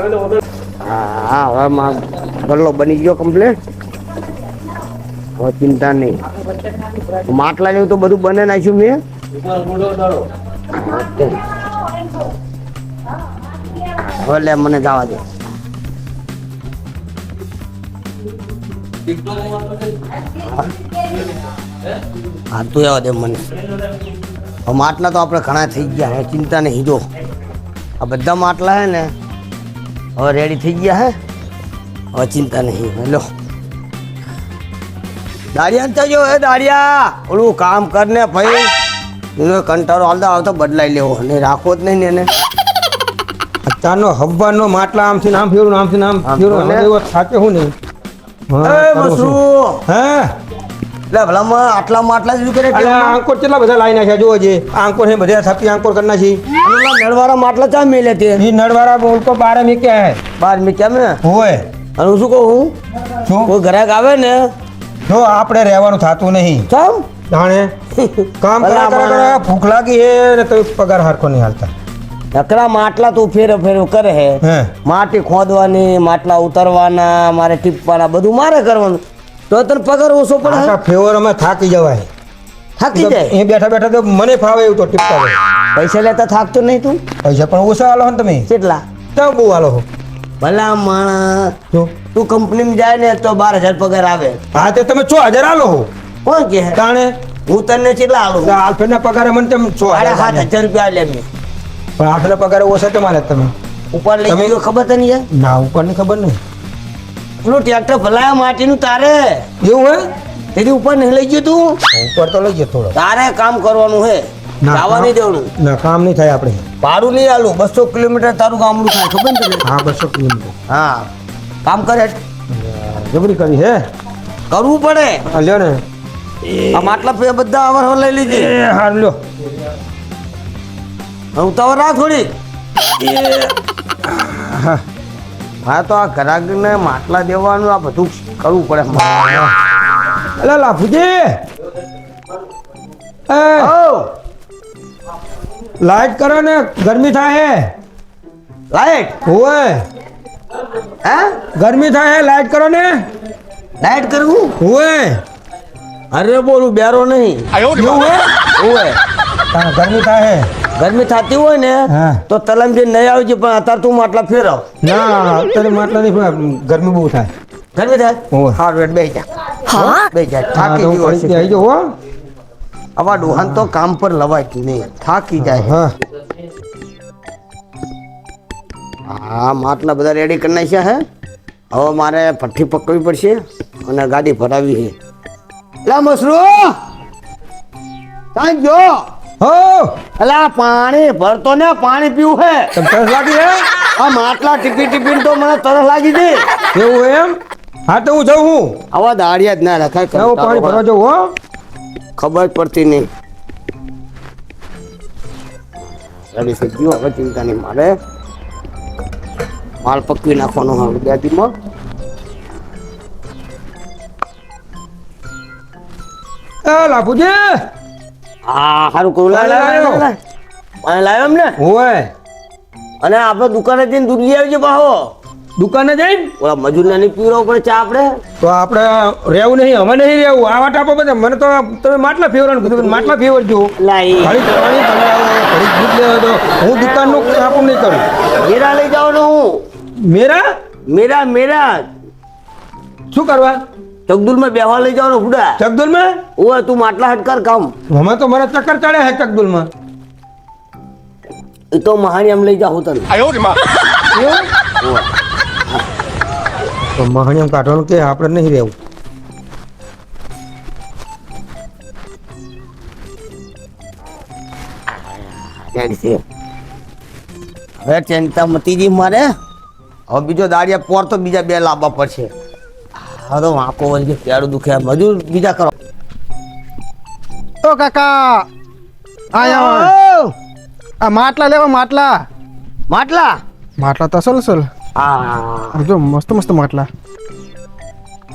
હા હવે માં ગલ્લો બની ગયો કમ્પ્લીટ. હવે ચિંતા નહીં. માટલા જેવું તો બધું બને નાખ્યું મેં. હવે લે મને જવા દે. હા તું આવવા દે મને. હવે માટલા તો આપણે ઘણા થઈ ગયા હે, ચિંતા નહીં. જો આ બધા માટલા હે ને હવે રેડી થઈ ગયા હે. હવે ચિંતા નહીં. હેલો દાડિયા થજો. હે દાડિયા ઓલું કામ કર ને ભાઈ. કંટાળો હાલતા આવતો બદલાઈ લેવો ને રાખવો જ નહીં ને એને. અત્યારનો હવાનો માટલા આમથી આમ ફેરું આમથી આમ ફેરું થાકે હું નહીં. હે એટલે ભલામાં આટલા માટલા જ કરે. આંકોર કેટલા બધા લાઈ નાખ્યા જોવો છે. આંકોર હે બધા થાપી આંકોર કરી નાખી. નળવાળા માટલા ચા મેલે તે નળવાળા બોલકો 12 મૂક્યા હે. 12 મૂક્યા મેં હોય. અને હું શું કહું, કોઈ ગ્રાહક આવે ને જો આપણે રહેવાનું થતું નહીં. ચમ જાણે કામ કરે ભૂખ લાગી હે ને તો પગાર હારખો નહીં હાલતા. નકરા માટલા તું ફેરો કરે હે. માટી ખોદવાની, માટલા ઉતારવાના, મારે ટીપવાના બધું મારે કરવાનું. તો તને પગાર ઓછો પડે. ફેવર અમે થાકી જવાય. થાકી જાય એ બેઠા બેઠા તો મને ફાવે એવું તો ટીપતા હોય. પૈસા લેતા થાકતો નહીં તું. પૈસા પણ ઓછા આલો ને તમે. કેટલા? તો બહુ આલો હો. ભલા માણસ તું કંપનીમાં જાય ને તો 12,000 પગાર આવે. હા તે તમે 6,000 આલો હો. કોણ કે તાણે હું તને કેટલા આલું? આલ્ફેડના પગારે મને તેમ 7,500 રૂપિયા લે મેં. પણ આલ્ફેડના પગારે ઓછા તો મારે તમે ઉપર લઈ ગયો ખબર તને યાર? ના ઉપર ની ખબર નહીં. પેલું ટ્રેક્ટર ભલાયા માટીનું તારે એવું હે? તેની ઉપર નહીં લઈ ગયું તું? ઉપર તો લઈ ગયો થોડો. તારે કામ કરવાનું હે, જવા નહીં દેવાનું. ના કામ નહીં થાય આપણે. ભાડું નહીં આલું. 200 કિલોમીટર તારું ગામડું થાય ખબર ને તને? હા 200 કિલોમીટર. હા કામ કરે જબરી કરી હે. કરવું પડે. લ્યો ને આ માટલા પે બધા આવર લઈ લીધી. હા લ્યો ઉતાવળ રાખ થોડી. હા તો આ ગ્રાહકને માટલા દેવાનું આ બધું કરવું પડે. અલા લાફુજી લાઈટ કરો ને ગરમી થાય હે. લાઈટ હોય હે? ગરમી થાય હે લાઈટ કરો ને. લાઈટ કરવું હોય. અરે બોલું બેરો નહીં. એવું હે? હોય ગરમી થાય હે. ગરમી થતી હોય ને તો તલમ જે નહીં આવજે, પણ અત્યારે તું માટલા ફેરવ. ના અત્યારે માટલા નહીં, ગરમી બહુ થાય. ગરમી થાય? હા બેઠ બે જા. બે જા. થાકી ગયો હશે. આવી જાઓ હો. આવા ડોહાન તો કામ પર લવાય નહીં, થાકી જાય. હા માટલા બધા રેડી કરી નાખ્યા હે. હવે મારે ભઠ્ઠી પકડવી પડશે અને ગાડી ભરાવી છે. લા મસરૂ કાંઈ જો હો અલા પાણી ભરતો ને, પાણી પીવું હે. તરસ લાગી હે? આ માટલા ટીપી તો મને તરસ લાગી દે. એવું એમ? હા તો હું જઉં હું. આવા દાડિયા જ ના રખાય. પાણી ભરવા જવું હો. ખબર પડતી નહીં. રેડી થઈ ગયો. હવે ચિંતા નહીં મારે. માલ પકવી નાખવાનો હવે ગાડીમાં. લાફુજી હા સારું કહું. લાવ્યો એમ ને. હોય. અને આપણે દુકાને જઈને દૂધ લઈ આવજે પાહો. દુકાને જઈને ઓલા મજૂરને નહીં પીવડાવવો પડે ચા આપણે. તો આપણે રહેવું નહીં, અમે નહીં રહેવું. આવા ટાપો બધા મને તો તમે માટલા ફેવરવાનું કીધું. માટલા ફેવરજો. હું દુકાનનું કાપું નહીં કરું. મેરા લઈ જાવ ને હું. મેરા મેરા મેરા શું કરવા? ચકદુલમાં બેહવા લઈ જાવ ને હુડા. ચકદુલમાં? ઓય તું માટલા હટકાર કામ. અમે તો મારા ચક્કર ચડે હે ચકદુલમાં. એ તો મહાણી એમ લઈ જાવ તને. તો મહાણી કાઢવાનું કે આપણે નહીં રહેવું. હવે ચિંતા મતીજી મારે. હવે બીજો દાડિયા પોર તો બીજા 2 લાવવા પડશે. હા તો વાંકો વળી પેડું દુખે. મજૂર બીજા કરો. ઓ કાકા આયા આ માટલા લેવા. માટલા માટલા માટલા તો અસલ. હા જો મસ્ત મસ્ત માટલા.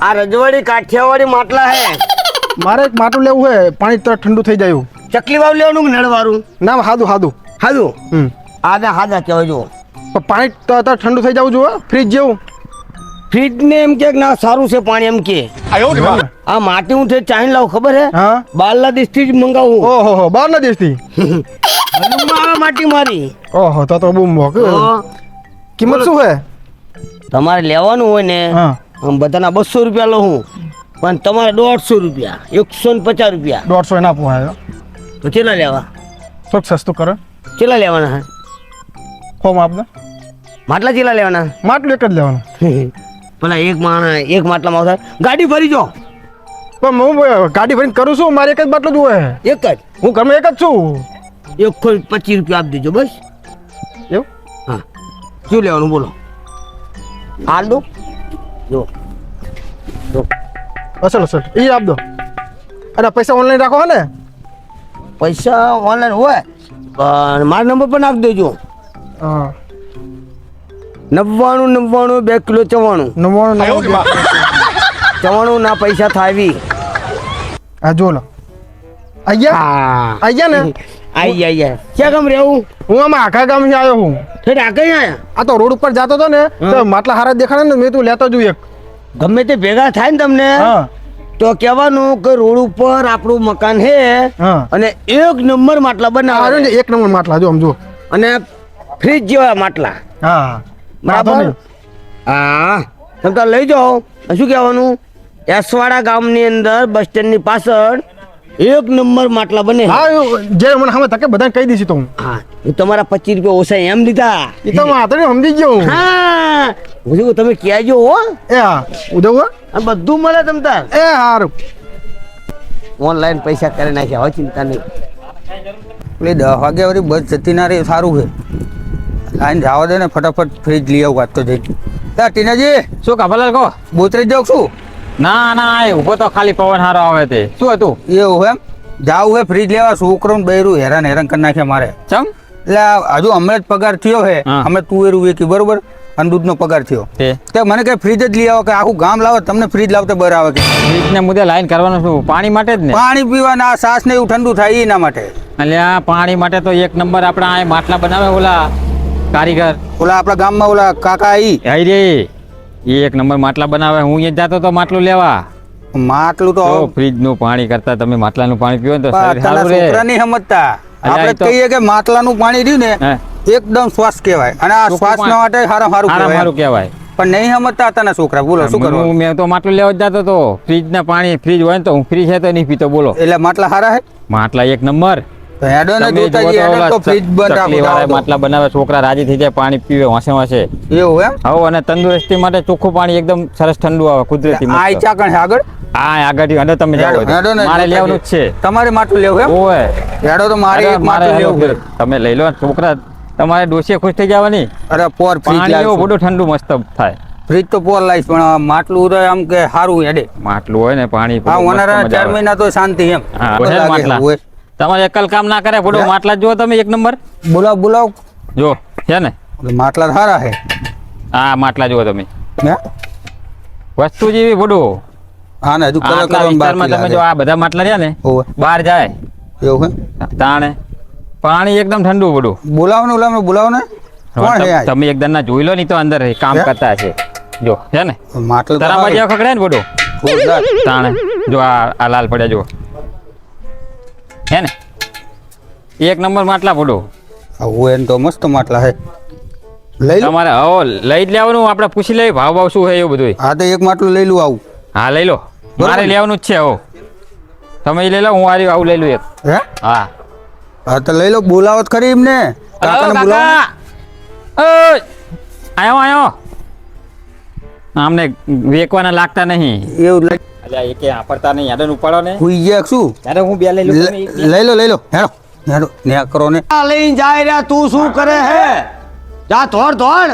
આ રજવાડી કાઠિયાવાડી માટલા હે. મારે એક માટલું લેવું હે, પાણી તરત ઠંડુ થઈ જાય. ચકલી વાવ લેવાનું કે નળવાળું? ના હાદું. હાદું. આ હાદા કહેવાય. જો પણ પાણી તરત ઠંડુ થઈ જવું જોઈએ ફ્રીજ જેવું. ફ્રીજ ને એમ કે ના સારું છે પાણી એમ કે આ માટી હું છે ચાહીને લાવું ખબર હે હા. બારલા દેશથી જ મંગાવું ઓહો હો, બહારના દેશથી. હલમાં આવે માટી મારી ઓહો તો બહુ મોંઘું. તો કિંમત શું છે? તમારે લેવાનું હોય ને હા. આમ બધાના 200 રૂપિયા લઉં હું, પણ તમારે 150 રૂપિયા 150 રૂપિયા 150 ના પોહાય. તો કેટલા લેવા? થોડુંક સસ્તું કરો. કેટલા લેવાના હે ફોર્મ આપને. માટલા કેટલા લેવાના? માટલું એક જ લેવાનું. પેલા એક માટલામાં આવતા ગાડી ભરી જો. પણ હું ગાડી ભરીને કરું છું, મારે એક જ બાટલો જ હોય. એક જ હું ઘરમાં એક જ છું. 125 રૂપિયા આપી દેજો બસ. એવું? હા, શું લેવાનું બોલો? હાલ દો જો અસલ એ આપ દો. અને પૈસા ઓનલાઈન રાખો હે ને? પૈસા ઓનલાઈન હોય પણ મારો નંબર પણ આપી દેજો. હા. 99 2 કિલો 94 94 ના પૈસા થાવી. હા જો લો. આયા ને? આઈ ક્યાં ગામ રહેવું? હું આમાં આખા ગામથી આવ્યો હું. ઠેઠ આ કઈ આયા? આ તો રોડ ઉપર જતો હતો ને તો માટલા હારા દેખાડે ને મેં તું લેતો જ એક. ગમે તે ભેગા થાય ને તમને હા. તો કહેવાનું કે રોડ ઉપર આપણું મકાન હે હા. અને 1 નંબર માટલા આ બનાવે ને એક નંબર માટલા જો આમ જો. અને ફ્રીજ જેવા માટલા. હા. બરાબર? હા, તમે તો લઈ જાઓ. શું કહેવાનું? એસવાડા ગામની અંદર બસ સ્ટેન્ડની પાછળ 1 નંબર માટલા બને. હા જે મને સામે તકે બધાને કહી દઈશ તો હું. હા, હું તમારા 25 રૂપિયા ઓછા એમ લીધા. એ તો માત્ર સમજી ગયો હું. હા, હું તમે કહેજો હો. એ હા ઉદવ આ બધું મળે તમ તાર. એ હારું. ઓનલાઈન પૈસા કરી નાખ્યા હોય, ચિંતા નહીં. પેલી 10 વાગે વળી બસ જતી ના રહી સારું છે. લાઈન જવા દે ને ફટાફટ ફ્રીજ લઈ આવું વાત તો જઈ. ટીનાજી શું કાફલાલ કહો? બોતરી જાઉં છું ના ના એ ઉભો તો ખાલી પવન હારો આવે તે. શું હતું? એવું એમ જાવું હે ફ્રીજ લેવા. છોકરોને બૈરું હેરાન કરી નાખ્યા મારે. ચમ એટલે હજુ હમણાં જ પગાર થયો હે. હા. હમણાં તુવેરું વેકી બરોબર અને દૂધનો પગાર થયો. તે મને કે ફ્રીજ જ લઈ આવો કે આખું ગામ લાવો તમને ફ્રીજ લાવતા બર આવે કે ફ્રીજને મુદ્દે લાઈન કરવાનું શું? પાણી માટે જ ને. પાણી પીવાના સાસ ને એવું ઠંડુ થાય એના માટે. એટલે આ પાણી માટે તો એક નંબર આપણા આ માટલા બનાવે ઓલા કારીગર ઓલા આપણા ગામમાં ઓલા કાકા ઈ આઈ રે એ એક નંબર માટલા બનાવે. હું અહીંયા જતો તો માટલું લેવા. માટલું તો ફ્રીજ નું પાણી કરતા તમે માટલાનું પાણી પીવો ને તો શરીર અત્યારના સારું રહે. છોકરા નહીં સમજતા. અલ્યા, આપણે એ તો- કહીએ કે માટલાનું પાણી રહ્યું ને હે, એકદમ શ્વાસ કહેવાય અને આ ચોખ્ખું શ્વાસ પાણી. માટે સારું સારામાં સારું કહેવાય કહેવાય. પણ નહીં સમજતા અત્યારના છોકરા. બોલો શું કરવાનું? મેં તો માટલું લેવા જ જતો તો. ફ્રીજ ના પાણી ફ્રીજ હોય ને તો હું ફ્રીજ છે તો નહીં પીતો. બોલો એટલે માટલા સારા હે માટલા એક નંબર. તો હેડો ને તમે જોતા જુઓ જઈએ તો હેડો ઓલા તો ફ્રીજ બંધ ચકલી વાળા રાખો માટલા બનાવે છોકરા રાજી થઈ જાય પાણી પીવે વાસે વાસે. એવું એમ હવ અને તંદુરસ્તી માટે ચોખ્ખું પાણી એકદમ સરસ ઠંડુ આવે કુદરતી આ મસ્ત. ચાકણ છે આગળ હા આગળ અને તમે જાઓ હેડો, હેડો ને મારે જોતા લેવાનું જ છે. તમારે માટલું લેવું એમ ઓય હેડો તો મારે એક મારે માટલું લેવું લેવું તમે લઈ લો છોકરા તમારે ડોસીએ ખુશ થઈ જવાની. અરે પોર ફ્રીજ પાણી એવું લાવીશું. બધું ઠંડુ મસ્ત થાય. ફ્રીજ તો પોર લાવીશ પણ આ માટલું તો આમ કે સારું હેડે. માટલું હોય ને પાણી હા મસ્ત ઉનાળાના મજા 4 આવે. મહિના તો શાંતિ એમ હા, તો હોય લાગે, માટલા. હોય. તમારે એકલ કામ ના કરે બધું માટલા જ જુઓ તમે એક નંબર. બોલાવ બોલાવ જો છે ને માટલા સારા હે હા માટલા જુઓ તમે હે? વસ્તુ જેવી બધું. હા ને હજુ કલર આટલા કરવાનું વિસ્તારમાં બાકી તમે જો લાગે. આ બધા માટલા રહ્યા ને હોવે. બહાર જાય એવું હે તાણે પાણી એકદમ ઠંડુ બધું. બોલાવો ને ઓલા બોલાવો ને કોણ હે આ? તમે એકદમ ના જોઈ લો નહીં તો અંદર કામ હે? કરતા છે જો છે ને માટલું તો તારા બાજુ સારું. ખકડે ને બધું જોરદાર. તાણે જો આ લાલ પડ્યા જો હે ને એક નંબર માટલા બધું. આ હોય ને તો મસ્ત માટલા હે લઈ લો તમારે હો લઈ જ લેવાનું આપણે પૂછી લઈએ ભાવ ભાવ શું છે એવું બધું. હા તો એક માટલું લઈ લઉં આવું હા લઈ લો મારે લેવાનું જ છે હો તમે ઈ લઈ લો હું આવું લઈ લઉં એક. હે હા હા તો લઈ લો બોલાવો તો ખરી એમને કાકાને બોલાવો ઓય આયો આમને વેકવાના લાગતા નહીં. એવું લઈ અલ્યા એકે આપડતા નહીં યાદન ઉપાડો ને હુઈ ગયા શું ત્યારે હું બે લઈ લઉં તમે એક લઈ લો હેડો હેડો ને કરો ને આ લઈને જાય રહ્યા તું શું કરે હે? જા ધોડ ધોડ.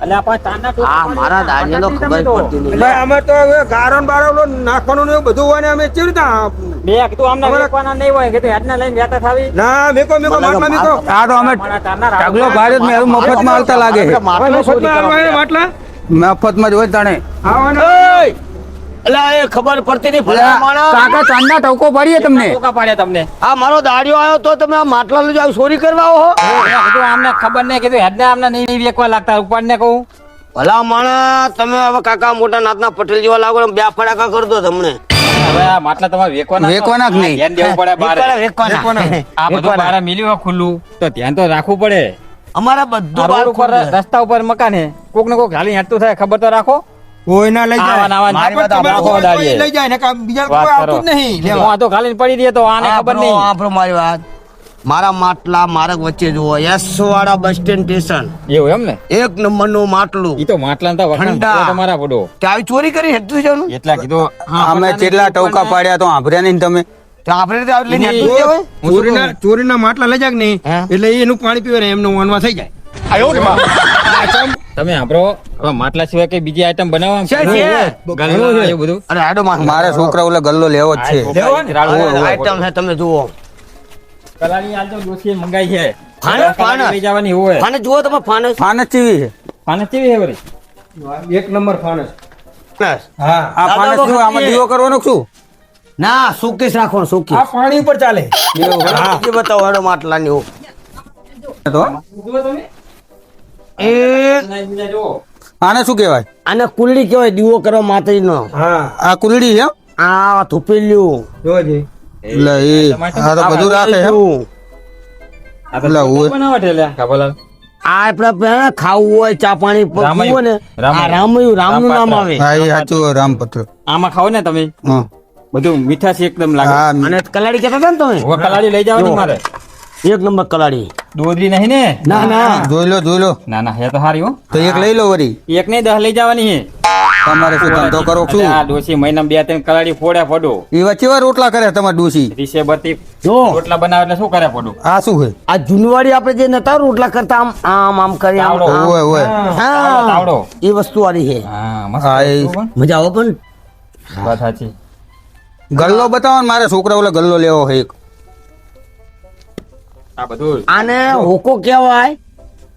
અલ્યા પણ તાના તો આ મારા દાડિયાનો ખબર પડતી નહીં. અમે તો હવે ગારણ બારણ નાખવાનું ને એવું બધું હોય ને અમે કેવી રીતે બે કીધું આમને વેકવાના નહીં હોય કે હેડના લઈને વ્યાતા થાવી. ના મેકો માટલા મેકો આ તો અમે ઢગલો ભારત મેં મફતમાં આવતા લાગે છે માટલો ચોરી કરવા માટલા મફતમાં જ હોય તાણે આવવાના અલા એ ખબર પડતી નહીં ભલા માણસ. કાકા ચાંદના ટોકો પાડીએ તમને ટોકા પાડ્યા તમને આ મારો દાડિયો આવ્યો તો તમે આ માટલા લઈ જાવ ચોરી કરવા આવો હો? કીધું આમને ખબર નહીં કીધું હેડને આમને નહીં વેકવા લાગતા ઉપાડ ને કહું ભલા માણસ તમે હવે કાકા મોટા નાથના પટેલ જેવા લાગો ને બે ફડાકા કર દો તમને. હવે આ માટલા તમારે વેકવાના વેકવાના જ નહીં. ધ્યાન દેવું પડે બારે વેકવાના. આ બધું બારે મિલ્યું હોય ખુલ્લું તો ધ્યાન તો રાખવું પડે અમારા બધું આ બહાર રોડ ઉપર ખુલ્લું છે. રસ્તા ઉપર મકાન હે કોક ને કોક હાલી હેઠતું થાય ખબર તો રાખો કોઈ ના લઈ જાય આવા નાવા મારી વાત તમે સાંભળો. રાખો દાડીએ. લઈ જાય ને બીજા વાત કોઈ કરો. આવતું જ નહીં હું લેવા. આ તો ખાલી પડી દે તો આને ખબર નહીં આપણો મારી વાત મારા માટલા મારા વચ્ચે જુઓ યસો વાળા બસ સ્ટેન્ડ સ્ટેશન એવું એમ ને એક નંબર નું માટલું ઈ તો માટલા તો વખાણ ઠંડા. તો તમારા પડો તે આવી ચોરી કરી હેઠતું જવાનું એટલા કીધું અમે કેટલા ટોકા પાડ્યા તો આભર્યા નહીં તમે તો આપણે તો લઈને નહીં. હેઠતું જવાય? ચોરીના માટલા લઈ જાય કે નહીં હે? એટલે એનું પાણી પીવે ને એમનો વનવા થઈ જાય તમે સાંભળો હવે માટલા સિવાય કઈ બીજી આઈટમ બનાવવા છે, છે. ગલ્લા એવું બધું અરે હાડો મારા છોકરા ઓલા ગલ્લો લેવો જ છે આઈટમ છે તમે જુઓ કલાની આલજો દોશી મંગાઈ છે ફાનસ, કલાની ફાનસ. લઈ જવાની હોય ફાનસ જુઓ તમે ફાનસ ફાનસ ચીવી છે ફાનસ કેવી છે વળી એક નંબર ફાનસ ફાનસ. હા આ ફાનસ દાદા શું આમાં દીવો કરવાનો શું ના સુકેશ રાખો સુકેશ આ પાણી ઉપર ચાલે એ બતાવો હાડો માટલાની હો. તો જુઓ તમે એ બીજા જુઓ આને શું કહેવાય આને કુલડી કહેવાય દીવો કરવા માતાજીનો હા આ કુલડી છે એમ? આ થૂપેલ્યું જોજે એટલે એ આ તો બધું રાખે એમ? આ તો એટલે હોય. બનાવટ હે લ્યા કાબલાલ આ આપણે પહેલા ખાવું હોય ચા પાણી પીવું હોય ને રામાયણ. આ રામયું રામનું નામ આવે હા એ સાચું રામપત્ર આમાં ખાઓ ને તમે હા બધું મીઠાશ એકદમ લાગે હા અને કલાડી કહેતા હતા ને તમે હવે કલાડી લઈ જવાની મારે એક નંબર કલાડી દોદરી નહીં ને ના ના જોઈ લો ના ના હે તો હારી હો તો એક લઈ લો વરી એક નહીં 10 લઈ જવાની હે તમારે શું ધંધો કરો એટલે શું આ ડોશી મહિના 2-3 કલાડી ફોડ્યા પડો એ વચ્ચે વાર રોટલા કરે તમારે ડોસી રીસે બત્તી જો રોટલા બનાવે એટલે શું કરે પડું આ શું છે આ જુનવાડી આપણે જે નતા રોટલા કરતા આમ આમ આમ કરી આમ તાવડો. આમ. ઓય ઓય હા તાવડો. એ વસ્તુ વાળી છે હા મસ્ત હા, એ- હતું પણ. મજા આવે પણ વાત સાચી ગલ્લો બતાવો ને મારે છોકરા ઓલા ગલ્લો લેવો છે એક આ બધું આને હોકો કહેવાય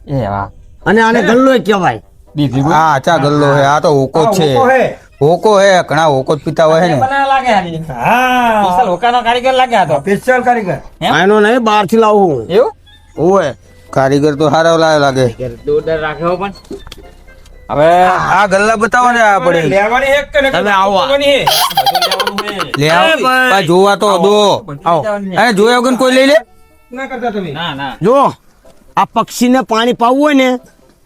એ વાહ અને આને ગલ્લો કહેવાય બીજી કોઈ? હા ચા ગલ્લો છે આ તો હોકો જ છે હોકો હે. હોકો હે ઘણા હોકો જ પીતા હોય છે ને બનાવવા લાગે હારી. હા વિશાલ હોકાનો કારીગર લાગે આ તો સ્પેશિયલ કારીગર એમ? આનો નહીં બહાર થી લાવું એવું ઓય કારીગર તો સારા લાગે દોરદાર રાખ્યો પણ હવે આ ગલ્લા બતાવો ને આ પડે લેવાની હે કે તમે આવો. લેવાની હે બધું લેવાનું હે. લે આવો. ભાઈ. ભાઈ જોવા તો દો બધું લેવાનું હે. અને જોયા વગર કોઈ લઈ લે ના કરતા તમે ના ના જો આ પક્ષીને પાણી પાવું હોય ને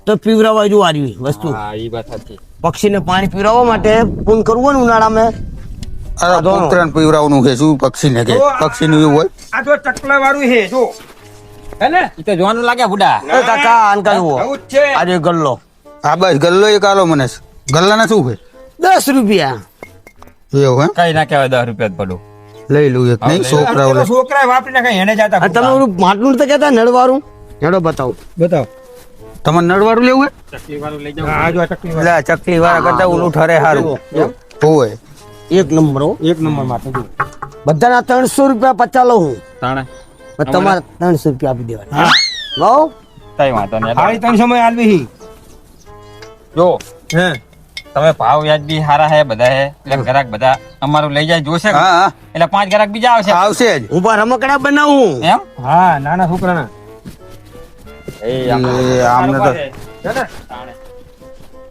તો પીવરાવા જો આરવી વસ્તુ હા ઈ વાત સાચી પક્ષીને પાણી પીવરાવવા માટે પૂન કરવું હોય ને ઉનાળામાં અરે પુત્રને પીવરાવવાનું છે શું પક્ષી ને કે પક્ષી નું એવું હોય આ જો ચકલા વાળું હે જો હે ને ઈ તો જોવાનું લાગે બુડા એ કાકા આનકા જુઓ આવું જ છે આજે ગલ્લો હા બસ ગલ્લો એક આલો મને ગલ્લા ના શું છે 10 રૂપિયા એવું હે કઈ ના કહેવાય 10 રૂપિયા જ પડું લઈ લઉં એક નહીં છોકરા આ તો ઓલા છોકરા વાપરી નાખે એને જાતા આ તમે ઓલું માટલું નતા કહેતા નળવાળું હેડો બતાવો બતાવ તમારે નળવાળું લેવું ચકલી વાળું લઈ જાવ આ જો આ ચકલી હે એટલે ચકલી વાળા કરતા ઓલું ઠરે સારું હોય એક નંબર હો એક નંબર માટે જો બધાના 300 રૂપિયા 50 લઉં હું તાણે પણ તમારે 300 રૂપિયા આપી દેવાના લઉં કઈ વાંધો નહીં હારી ત્રણ સમય આલવી હી જો હે તમે ભાવ વ્યાજબી હારા હે બધા હે એટલે ગ્રાહક બધા અમારું લઈ જાય જોશે હા હા એટલે 5 ગ્રાહક બીજા આવશે આવશે જ હું પણ રમકડા બનાવું એમ હા નાના છોકરાના એ આમને તો તાણે.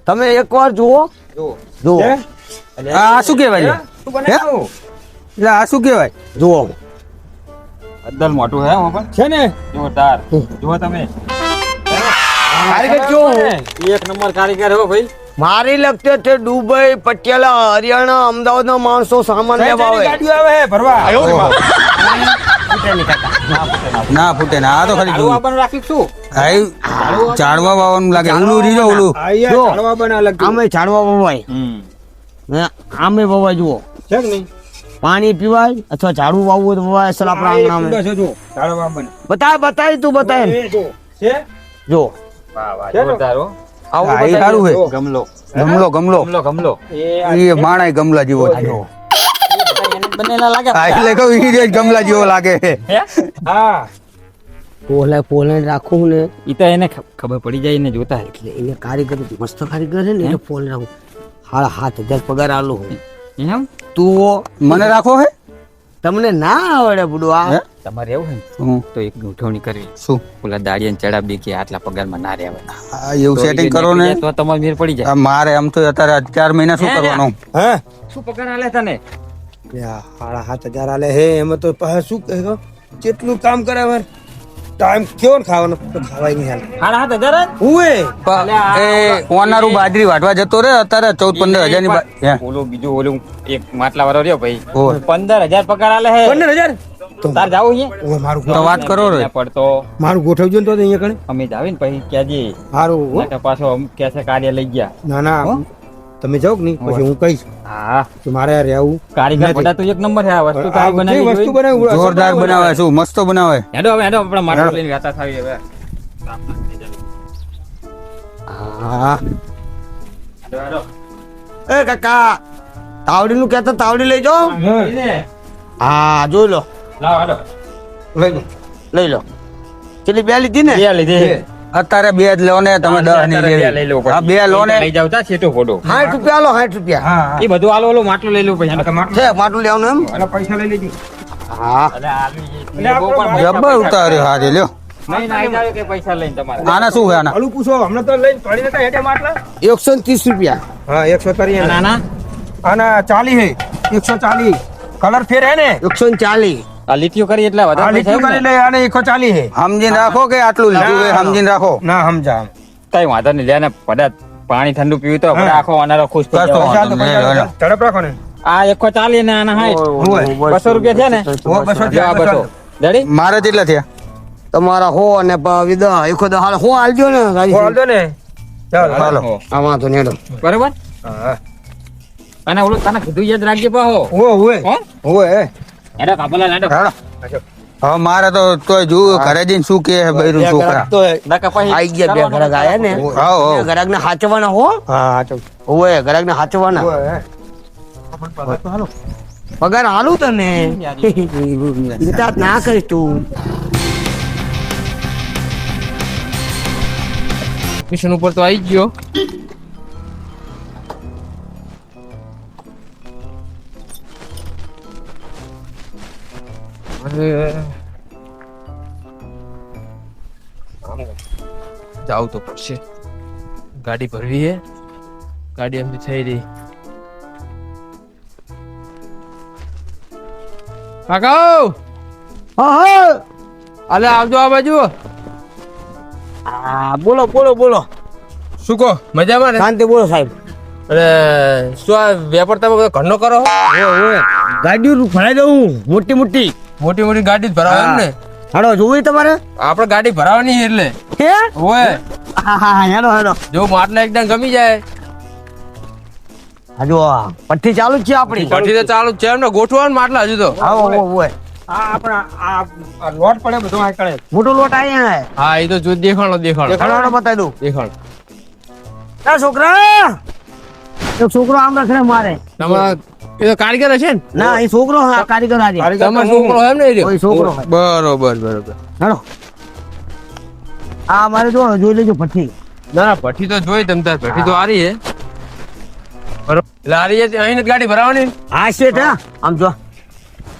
તમે એકવાર જુઓ જો જુઓ હે? આ શું કહેવાય શું બનાવ્યું? એટલે આ શું કહેવાય જુઓ અદ્દલ મોટું હે હો પણ છે ને જોરદાર જુઓ તમે કારીગર કેવો એક નંબર કારીગર હો ભાઈ મારી લગતે તે દુબઈ પટિયાલા હરિયાણા અમદાવાદ ના માણસો સામાન લેવા આવે ગાડીઓ આવે હે ભરવા ના ફૂટે ના આ તો ખાલી આળું જોયું. આપણને રાખ્યું શું આ એ ઝાડવા વાવવાનું લાગે ઓલું રીજો ઓલું આયા જો. ચાલવા બના લગ આમે ઝાડવા વવાય ને આમે વવાય જુઓ છે કે નહીં પાણી પીવાય અથવા ઝાડવું વાવવું હોય તો વવાય અસલ આપણા આંગણામાં કુંડા છે જો ચાલવા બના બતાય તું બતાય એ જો છે જો વાહ વાહ જોરદાર હો આવું હા, એ બતાય. સારું હે ગમલો ગમલો ગમલો ગમલો ગમલો એ એ માણાય ગમલા જેવો છે બનેલા લાગે આ એટલે કહું ઈ જ ગમલા જેવો લાગે હે હા પોલે રાખું ને ઈ તો એને ખબર પડી જાય ને જોતા એટલે એને કારીગર મસ્ત કારીગર છે ને એટલે પોલે રાખું 7,500 પગાર આલું હું એમ તું મને રાખો હે તમને ના આવડે બુડો હે? આ તમારે એવું હોય ને હું તો એક ગોઠવણી કરવી શું ઓલા દાડિયાને ચડાવી દે કે આટલા પગારમાં ના રહેવાય આ એવું સેટિંગ કરો ને તો તમારે મેર પડી જાય આ મારે આમ તો અત્યારે 4 મહિના શું હે ને? કરવાનું હે શું પગાર આલે તને સાડા 7,000 આલે હે એમાં તો પાછા શું કહે કેટલું કામ કરે મારે ટાઈમ કેવો ને ખાવાનો તો ખાવાય નહીં હાલ 7,500 હુએ એ ઓનારું બાજરી વાટવા જતો રે અત્યારે 14-15 હજારની હે ઓલું બીજું ઓલું એક માટલા વાળો રહ્યો ભાઈ ઓય. 15,000 પગાર આલે હે 15,000 તો તાર જાવું અહીંયા ઓય, મારું તો વાત કરો રે ના પડતો મારું ગોઠવજો ને તો અહીંયા કણે અમે જ આવીને પછી કહેજે સારું હો. નકર પાછો અમ કહેશે કાર્ય લઈ ગયા ના ના તમે જાઓ કે નહીં પછી હું કહીશ હા કે મારે આ રહેવું કારીગર નથી. બધા તો એક નંબર છે આ વસ્તુ આ તારી જે બનાવી વસ્તુ જોઈ. બનાવી જોરદાર બનાવે શું મસ્ત બનાવે હેડો હવે હેડો આપણા માટલું લઈને ગાતા થાવી હવે હા હેડો હેડો એ કાકા તાવડી નું કહેતા તાવડી લઈ જાઓ હા જોઈ લો લાવ હેડો લઈ લો. લઈ લો કેટલી બે લીધી ને બે લીધી અત્યારે 2 જ લો ને તમે 10 ની લઈ લેવી લો હા 2 લો ને લઈ જાવ તા છેટો ફોટો 60 રૂપિયા લો 60 રૂપિયા હા એ બધું આલો ઓલો માટલું લઈ લો પછી હેડો. છે માટલું લેવાનું એમ અને પૈસા લઈ લેજો હા અલે આલવી જે એટલે આપણે બહુ પણ જબ્બર ઉતાર્યો હારે લ્યો નહીં ના આવી કે પૈસા લઈને તમારે આના શું છે આના આલુ પૂછો હમણાં તો લઈને પડી નતા હેઠે માટલા 130 રૂપિયા હા 130 ના ના આના 40 હે 140 કલર ફેર હે ને 140 આ લીટીઓ કરી એટલે આ વધારે લીટીઓ કરી લે આને 140 હે સમજીને રાખો કે આટલું લીધું એ સમજીને રાખો ના સમજા કઈ વાંધો નહીં લે ને બધા પાણી ઠંડુ પીવું તો આપણે આખો અનારો ખુશ થઈ કરતો જાય. વાંધો નહીં, લે, લે. ઝડપ રાખો ને આ 140 ને આના 60 200 રૂપિયા છે ને ઓ 200 જો આ 200 રેડી મારે કેટલા થયા તમારા હો અને વિદા એકો દા હાલ હો આલજો ને હો હાલ દો ને ચાલ હાલો. આમાં તો નેડો બરોબર હા અને ઓલું તને કીધું યાદ રાખજે પાહો ઓ ઓએ હો ઓએ હેડો કાપલા હેડો હાલો. હવે મારે તો તોય જોવું ઘરે જઈને શું કે બૈરું છોકરા તો નકા પછી આઈ ગયા બે ઘરાક આયા ને હાઉ, હાઉ. ઘરાક ને હાચવાના હો હા ચાલ ઓય ઘરાક ને હાચવાના ઓએ પગાર હાલું તને ચિંતા ના કરીશ તું મિશન ઉપર તો આવી ગયો જાવું તો પડશે ગાડી ભરવી હે ગાડી એમથી થઈ રહી કાકા હા હા અલે આવજો આ બાજુ હા બોલો બોલો બોલો શું કહો મજામાં ને શાંતિ બોલો સાહેબ અરે શું આ વેપાર તમે બધો ઘરનો કરો ગાડીઓ ભરાઈ દઉં મોટી મોટી મોટી મોટી ગાડી જ ભરાવે એમ ને હાડો જોવી તમારે આપણે ગાડી ભરાવાની છે એટલે હે ઓય હા હા હેડો હેડો જો માટલા એકદમ ગમી જાય હજુ પઠ્ઠી ચાલુ જ છે આપણી પછી તો ચાલુ જ છે એમ ને ગોઠવાનું માટલા હજુ તો આવો ઓય આ આપણા આ લોટ પડે બધો આ કરે મોટો લોટ આયા હે હા એ તો જો દેખાણો દેખાણો હેડો બતાવી દઉં દેખાણો એ છોકરા એક છોકરો આમ રખડે મારે તમારા એ તો કારીગર હશે ને ના એ છોકરો હા કારીગર આજે તમારો છોકરો એમ ને એ રહ્યો? ઓય છોકરો હે. બરોબર બરોબર હેડો આ મારે જો જોઈ લેજો પઠ્ઠી ના ના ભઠ્ઠી તો જોઈ તમ તાર ભઠ્ઠી તો આરી હે બરોબર એટલે આરી હે અહીં જ ગાડી ભરાવાની હા શેઠ હા આમ જો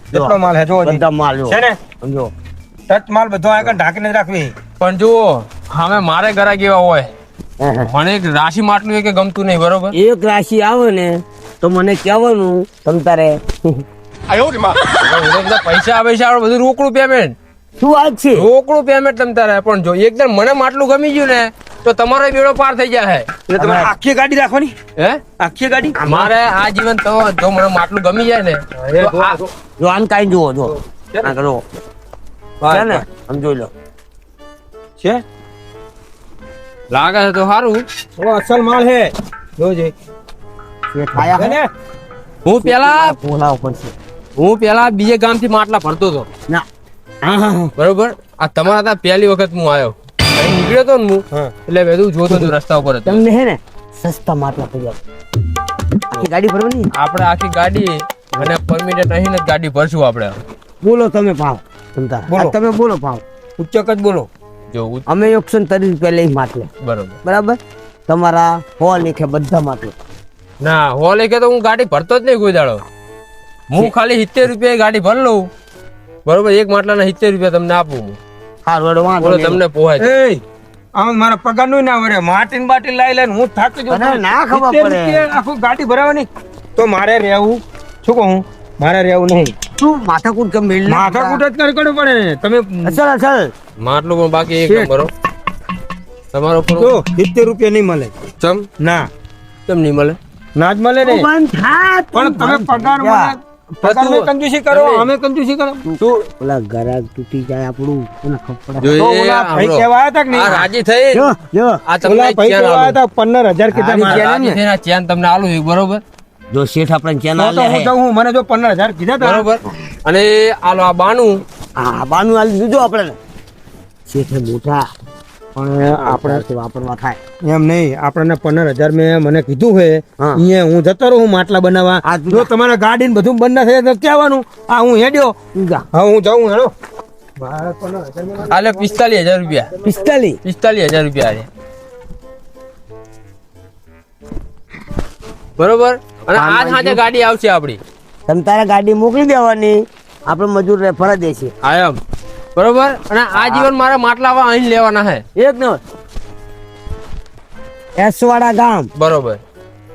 કેટલો માલ હે જો હજી. બધા માલ જો છે ને સમજો ટચ માલ બધો આ કણ ઢાંકીને જ રાખવી પણ જુઓ હવે મારે ઘરા કેવા હોય મને એક રાશિ માટલું એ કે ગમતું નહીં બરોબર એક રાશિ આવે ને તો મને કહેવાનું તમ તારે બધા પૈસા આવે છે આપણે બધું રોકડું પેમેન્ટ શું વાત છે રોકડું પેમેન્ટ તમ તારે પણ જો એકદમ મને માટલું ગમી ગયું ને તો તમારો બેડો પાર થઈ જાય એટલે તમારે આખી ગાડી રાખવાની હે આખી ગાડી મારે આ જીવન તો જો મને માટલું ગમી જાય ને તો આ જો આમ કાઈ જુઓ જો આ કરો છે ને આમ જોઈ લો છે લાગે છે તો સારું ઓ અસલ માલ હે જોજે શેઠ આયા છે હે ને હું પેલા બોલાવ પડશે બીજે ગામથી માટલા ભરતો હતો ના હા હા હા. બરોબર આ તમારા ત્યાં પહેલી વખત હું આવ્યો અહીં નીકળ્યો તો ને હું હા. એટલે બધું જોતો હતો રસ્તા ઉપર હતો. તમને હે ને સસ્તા માટલા થઈ જાય આખી ગાડી ભરવાની આપણે આખી ગાડી અને પરમિનેન્ટ અહીં જ ગાડી ભરશું આપણે બોલો તમે ભાવ તમતાર બોલો. આ તમે બોલો ભાવ ઉચ્ચક જ બોલો જો અમે 130 રૂપિયા લઈ માટલે બરોબર બરાબર તમારા હોલ નીચે બધા માટલે ના હોલે કે તો હું ગાડી ભરતો જ નહીં કોઈ દાડો. હું ખાલી 70 રૂપિયા ગાડી ભર લઉં બરોબર. એક માટલાના 70 રૂપિયા તમને આપું હું. હારું હેડો વાંધો બોલો નહીં. તમને પોહાય તો. એ આમ મારા પગાર નું ના વરે માટીન બાટી લાઈ લઈને હું થાકી જઉં. તને ના ખબર 70 પડે. રૂપિયા આખું ગાડી ભરાવાની તો મારે રહેવું શું કહું મારે રહેવું નહીં. તું માથાકૂટ કેમ મેળ લે? માથાકૂટ જ કરવું પડે ને તમે અસલ અસલ માટલું પણ બાકી એક શેઠ. નંબર હો. તમારો જો 70 રૂપિયા નહીં મળે ચમ ના કેમ નહીં મળે? ના જ મળે ને બંધ થા તું પણ તમે બંધ પગાર થઈ જા. મને પગાર મેં કંજૂસી કરો અમે કંજૂસી કરો તું ઓલા ગરાગ તૂટી જાય આપણું એને ખબર જો તો એ ઓલા ભાઈ સાંભળો. કહેવા આવ્યા તા કે આ નહીં રાજી થઈ જો જો આ તમને ઓલા ભાઈ ચેન કહેવા આવ્યા આલું. તા 15,000 કીધા મારા. રાજી થઈને આ ચેન તમને આલું એક બરોબર જો શેઠ આપણે ચેનલ તો લે હું જાઉં હું મને જો 15,000 કીધા તા બરોબર. અને આલો આ બાનું હા બાનું હાલ દીધું આપણે શેઠે મોટા પણ આપણે વાપરવા થાય. એમ નહીં આપણને 15,000 મેં મને કીધું છે હા. અહીંયા હું જતો રહું માટલા બનાવવા હા, તું જો જા. તમારા ગાડી ને બધું બંધ ના થાય તો કહેવાનું આ હું હેડ્યો તું જા. હા હું જાઉં હેડો મારે 15,000 આલે 45,000 રૂપિયા 45 45,000 રૂપિયા આલે. બરોબર. અને આજ સાંજે ગાડી આવશે આપડી. તમે તારા ગાડી મોકલી દેવાની આપણે મજૂર ફરજ દેશે હા એમ બરોબર. અને આ જીવન મારા માટલા અહીં લેવાના હે. એક નંબર એસવાડા ગામ બરોબર.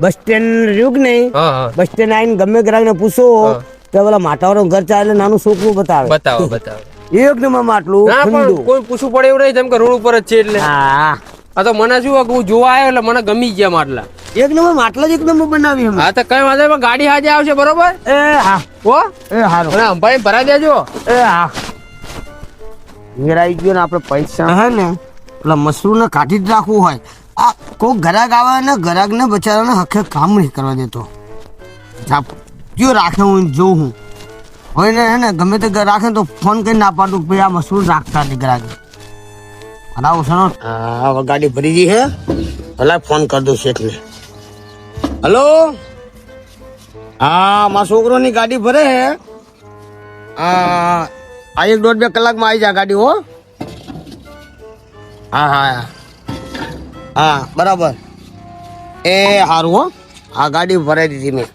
બસ સ્ટેન્ડ રહ્યું કે નહીં હા હા બસ સ્ટેન્ડ આવીને ગમે ગ્રાહકને પૂછો હા. કે પેલા માટાવાળો ઘર ચાલે નાનું છોકરું બતાવે બતાવો બતાવો. એક નંબર માટલું ના પણ ઠંડુ. કોઈ પૂછવું પડે એવું નહીં જેમ કે રોડ ઉપર જ છે એટલે. હા આ તો મને શું કે હું જોવા આવ્યો એટલે મને ગમી ગયા માટલા. એક નંબર માટલા જ એક નંબર બનાવી અમે. હા તો કઈ વાંધો નહીં, પણ ગાડી હાજે આવશે બરોબર. એ હા હો એ હારું અને અંભાઈ ભરાઈ દેજો. એ હા વેરાઈ ગયો ને આપણે પૈસા હે ને પેલા મશરૂમ ને કાઢી જ રાખવું હોય. આ કોઈ ગ્રાહક આવે ને ગ્રાહક ને બચારાને હકે કામ નહીં કરવા દેતો. જો રાખે હું જોઉં હું હોય ને હે ને ગમે તે રાખે ને તો ફોન કરી ના પાડું ભાઈ આ મશરૂમ રાખતા નથી ગ્રાહક. આવું સનો હા ગાડી ભરી ગઈ હે ભલા ફોન કરી દઉં શેઠને. હલો હા મારા છોકરોની ગાડી ભરે હે આ 1-1.5 કલાકમાં આવી જા ગાડી હો. હા હા હા બરાબર એ સારું હો. હા ગાડી ભરાઈ દીધી મેં.